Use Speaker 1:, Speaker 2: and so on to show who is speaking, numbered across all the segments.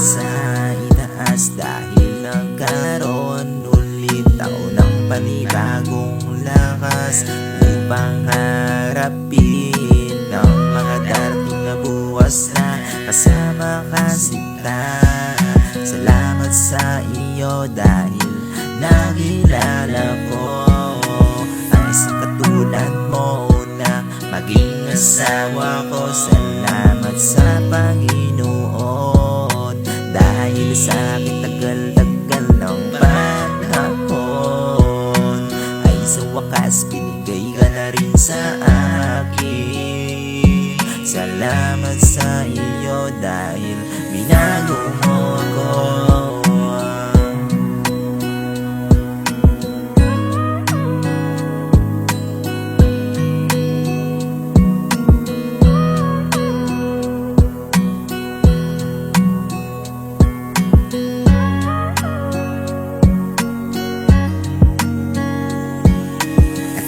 Speaker 1: sa itaas dahil nagkaroon ulit ako ng panibagong lakas upang harapin ang mga darating na buwas na kasama ka sinta. Salamat sa iyo dahil nakilala ko ang isang katulad mo na maging asawa ko. Salamat sa Panginoon dahil sa akin tagal-tagal ng panahon ay sa wakas binigay ka na rin sa akin. Salamat sa iyo dahil binago mo ako.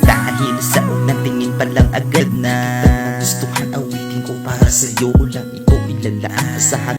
Speaker 1: Dahil sa unang tingin pa lang agad na gustuhan, awitin ko para sa'yo lang ito ilalaan. Asahan